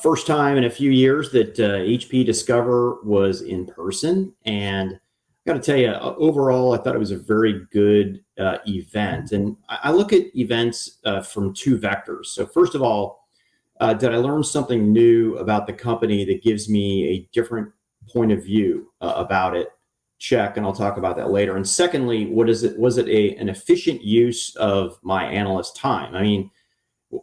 First time in a few years that HPE Discover was in person. And I got to tell you, overall, I thought it was a very good event. And I look at events from two vectors. So first of all, did I learn something new about the company that gives me a different point of view about it? Check, and I'll talk about that later. And secondly, was it an efficient use of my analyst time? I mean,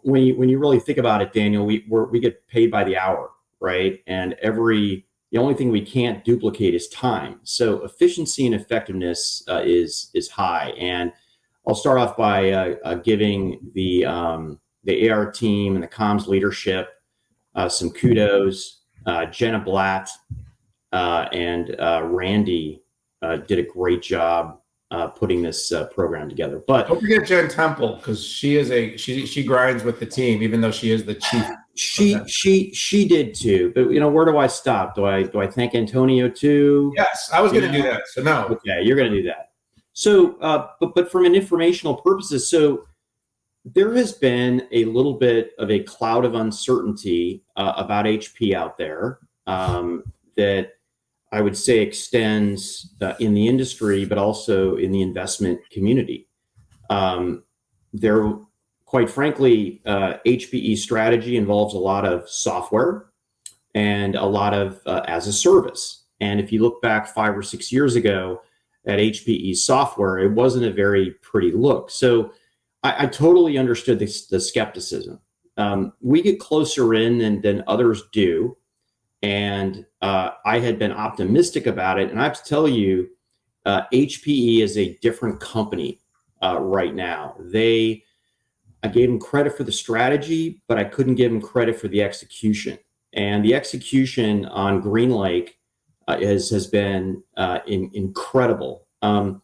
when you really think about it, Daniel, we get paid by the hour, right? And the only thing we can't duplicate is time. So efficiency and effectiveness is high. And I'll start off by giving the AR team and the comms leadership some kudos. Jenna Blatt and Randy did a great job putting this program together. But don't forget Jen Temple, because she grinds with the team, even though she is the chief. She did too. But where do I stop? Do I thank Antonio too? Yes, I was going to do that. So no. Okay, you're going to do that. So, but from an informational purposes, so there has been a little bit of a cloud of uncertainty about HP out there that I would say extends in the industry, but also in the investment community. Quite frankly, HPE strategy involves a lot of software and a lot of as a service. And if you look back 5 or 6 years ago at HPE software, it wasn't a very pretty look. So I totally understood the skepticism. We get closer in than others do. And I had been optimistic about it. And I have to tell you, HPE is a different company right now. I gave them credit for the strategy, but I couldn't give them credit for the execution. And the execution on GreenLake has been incredible. And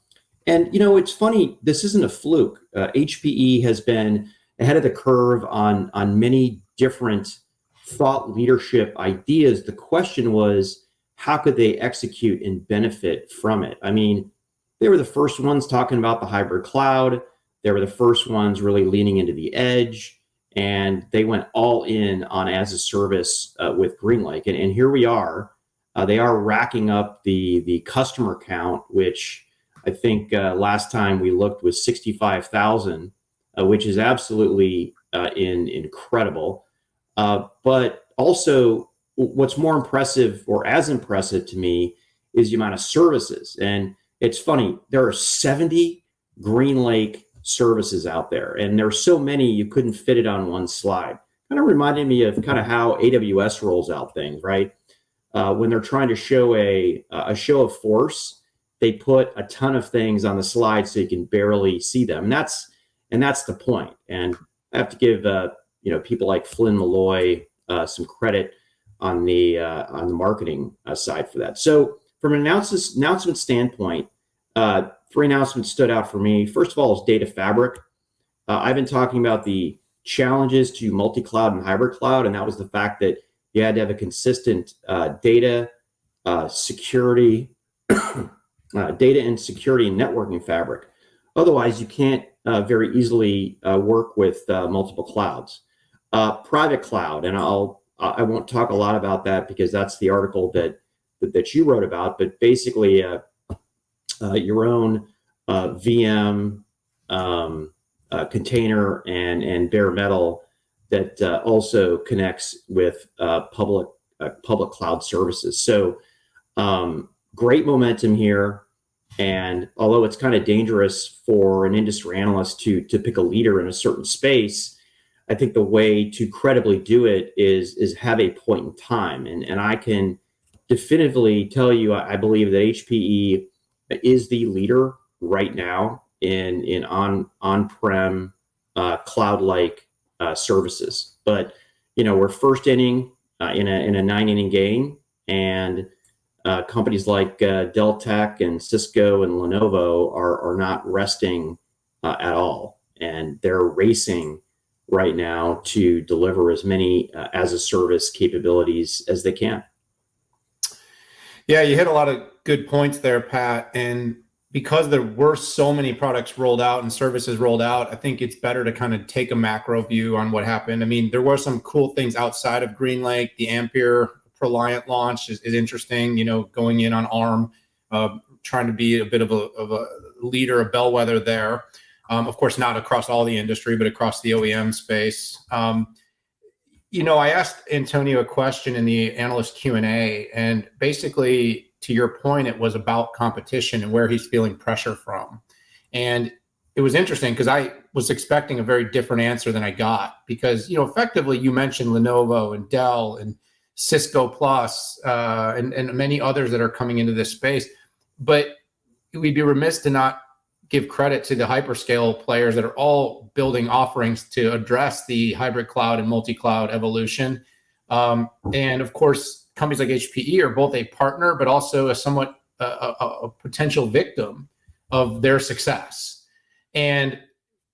it's funny, this isn't a fluke. HPE has been ahead of the curve on many different thought leadership ideas. The question was, how could they execute and benefit from it? I mean, they were the first ones talking about the hybrid cloud. They were the first ones really leaning into the edge, and they went all in on as a service with GreenLake. And here we are. They are racking up the customer count, which I think last time we looked was 65,000, which is absolutely incredible. But also, what's more impressive, or as impressive to me, is the amount of services. And it's funny, there are 70 GreenLake services out there, and there are so many you couldn't fit it on one slide. Kind of reminded me of kind of how AWS rolls out things, right? When they're trying to show a show of force, they put a ton of things on the slide so you can barely see them. And that's the point. And I have to give people like Flynn Malloy some credit on the marketing side for that. So from an announcement standpoint, 3 announcements stood out for me. First of all is data fabric. I've been talking about the challenges to multi-cloud and hybrid cloud, and that was the fact that you had to have a consistent data security, data and security and networking fabric. Otherwise, you can't very easily work with multiple clouds. Private cloud, and I won't talk a lot about that because that's the article that you wrote about, but basically your own VM container and bare metal that also connects with public cloud services. So great momentum here. And although it's kind of dangerous for an industry analyst to pick a leader in a certain space, I think the way to credibly do it is have a point in time. And I can definitively tell you, I believe that HPE is the leader right now in on-prem cloud-like services. But we're first inning in a 9-inning game, and companies like Dell Tech and Cisco and Lenovo are not resting at all, and they're racing right now to deliver as many as-a-service capabilities as they can. Yeah, you hit a lot of good points there, Pat. And because there were so many products rolled out and services rolled out, I think it's better to kind of take a macro view on what happened. I mean, there were some cool things outside of GreenLake. The Ampere Proliant launch is interesting, going in on ARM, trying to be a bit of a leader, a bellwether there. Of course, not across all the industry, but across the OEM space. I asked Antonio a question in the analyst Q&A, and basically, to your point, it was about competition and where he's feeling pressure from. And it was interesting because I was expecting a very different answer than I got, because, effectively you mentioned Lenovo and Dell and Cisco Plus and many others that are coming into this space. But we'd be remiss to not give credit to the hyperscale players that are all building offerings to address the hybrid cloud and multi-cloud evolution. And of course, companies like HPE are both a partner, but also a somewhat a potential victim of their success. And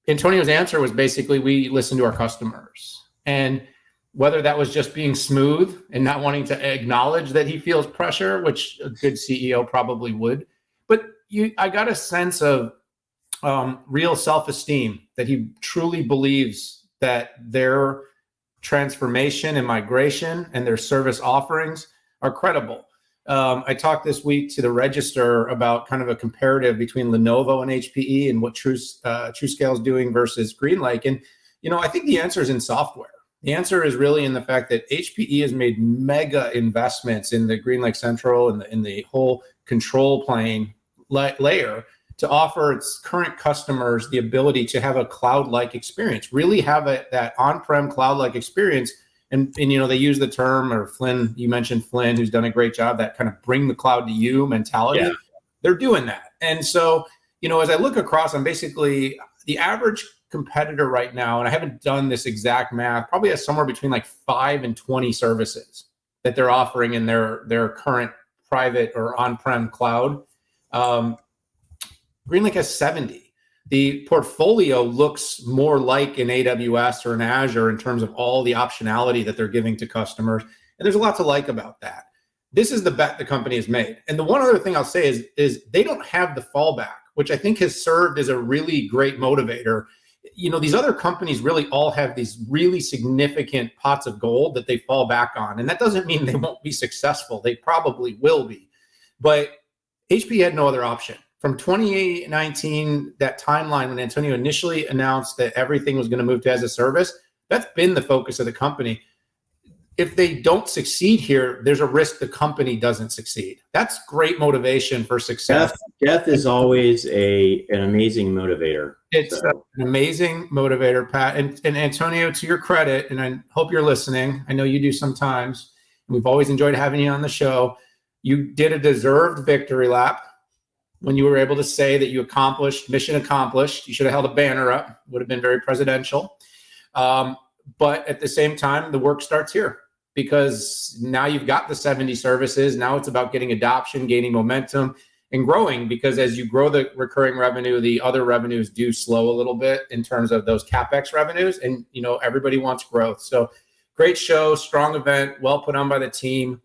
Antonio's answer was basically, we listen to our customers. And whether that was just being smooth and not wanting to acknowledge that he feels pressure, which a good CEO probably would, but I got a sense of real self-esteem, that he truly believes that their transformation and migration and their service offerings are credible. I talked this week to the Register about kind of a comparative between Lenovo and HPE and what TruScale is doing versus GreenLake. And, I think the answer is in software. The answer is really in the fact that HPE has made mega investments in the GreenLake Central and in the whole control plane layer to offer its current customers the ability to have a cloud-like experience, really have that on-prem cloud-like experience. And they use the term, or Flynn, you mentioned Flynn, who's done a great job, that kind of bring the cloud to you mentality. Yeah. They're doing that. And so, as I look across, I'm basically the average competitor right now, and I haven't done this exact math, probably has somewhere between like 5 and 20 services that they're offering in their current private or on-prem cloud. GreenLake has 70. The portfolio looks more like an AWS or an Azure in terms of all the optionality that they're giving to customers. And there's a lot to like about that. This is the bet the company has made. And the one other thing I'll say is they don't have the fallback, which I think has served as a really great motivator. These other companies really all have these really significant pots of gold that they fall back on. And that doesn't mean they won't be successful. They probably will be. But HPE had no other option. From 2019, that timeline when Antonio initially announced that everything was going to move to as a service, that's been the focus of the company. If they don't succeed here, there's a risk the company doesn't succeed. That's great motivation for success. Death is always an amazing motivator. It's an amazing motivator, Pat. And Antonio, to your credit, and I hope you're listening, I know you do sometimes, and we've always enjoyed having you on the show. You did a deserved victory lap when you were able to say that you accomplished, mission accomplished. You should have held a banner up, would have been very presidential. But at the same time, the work starts here, because now you've got the 70 services. Now it's about getting adoption, gaining momentum, and growing, because as you grow the recurring revenue, the other revenues do slow a little bit in terms of those CapEx revenues. And, everybody wants growth. So great show, strong event, well put on by the team.